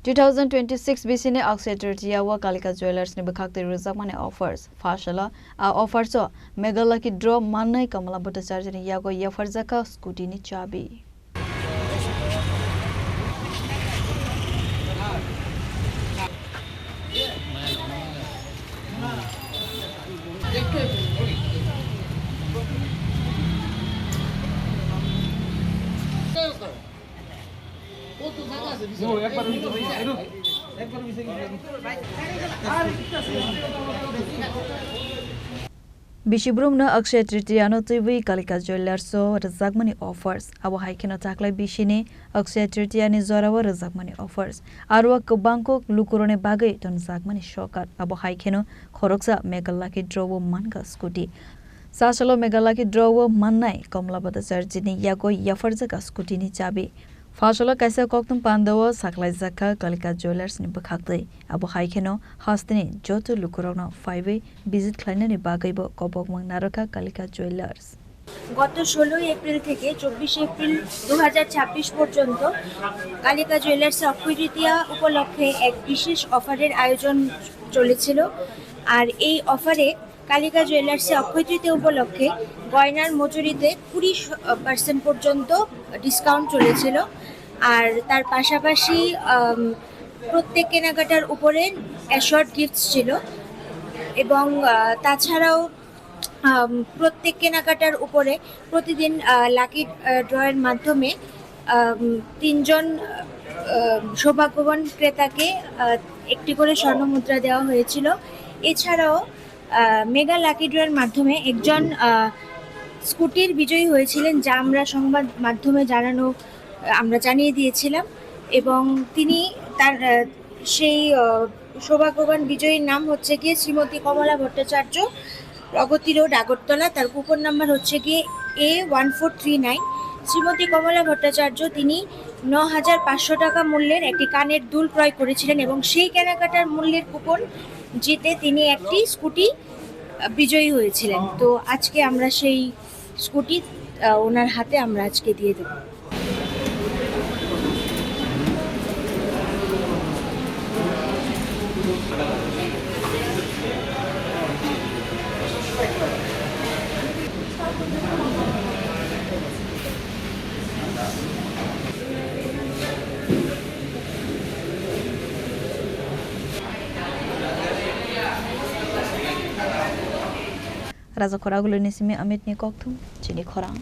2026 bisine Akshetriya wa Kalika Jewelers ne bakhakte rizak mane offers fashala a offers so megala ki draw manai Kamala Bhattacharya ne yago yafarzaka scooty ni chabi Bishibrum na Akshay Tritiya no TV Kalika Jewelers so Razakmani offers abo haikena taklai bishini Akshay Tritiya ni zorawa Razakmani offers arwa kubangko lukurone bagai ton Razakmani shokat abo haikeno khoroksa megalaki drowo manga scooty Sasalo megalaki drowo mannai Kamala Bhattacharya ni yago yafarzaka scooty ni chabi Fashala kaisa koktum pandawa saklai zakka Kalika Jewelers ni bakhakte abo haikeno hastini joto lukurona 5 visit khlainani bagaibo kobokmang naraka Kalika Jewelers গত 16 April থেকে 24 April 2026 পর্যন্ত কালিকা জুয়েলার্সে অক্ষয় তৃতীয়া উপলক্ষে এক বিশেষ অফারের আয়োজন চলেছিল আর এই অফারে কালিকা জুয়েলার্সে অক্ষয় তৃতীয়া উপলক্ষে গয়নার মজুরিতে 20% পর্যন্ত ডিসকাউন্ট চলেছিল আর তার পাশাপাশি প্রত্যেক কেনাকাটার উপরে অ্যাশর্ড গিফটস ছিল এবং তাছাড়াও প্রত্যেক কেনাকাটার উপরে প্রতিদিন লাকি ড্রয়ের মাধ্যমে 3 জন সৌভাগ্যবান ক্রেতাকে একটি করে স্বর্ণ মুদ্রা দেওয়া হয়েছিল এছাড়াও মেগা লাকি ড্রয়ের মাধ্যমে একজন স্কুটির বিজয়ী হয়েছিলেন যা আমরা সংবাদ মাধ্যমে আমরা জানিয়ে দিয়েছিলাম এবং তিনি তার সেই সৌভাগ্যবান বিজয়ীর নাম হচ্ছে গিয়ে শ্রীমতী কমলা ভট্টাচার্য প্রগতি রোড আগরতলা তার কুপন নাম্বার হচ্ছে গিয়ে A1439 শ্রীমতী কমলা ভট্টাচার্য তিনি ৯,৫০০ টাকা মূল্যের একটি কানের দুল ক্রয় করেছিলেন এবং সেই কেনাকাটার মূল্যের কুপন জিতে তিনি একটি স্কুটি বিজয়ী হয়েছিলেন তো আজকে আমরা সেই স্কুটি ওনার হাতে আমরা আজকে দিয়ে দেব Raza Khoragulu Nisimi Amit ni Koktum, Chini Khorang.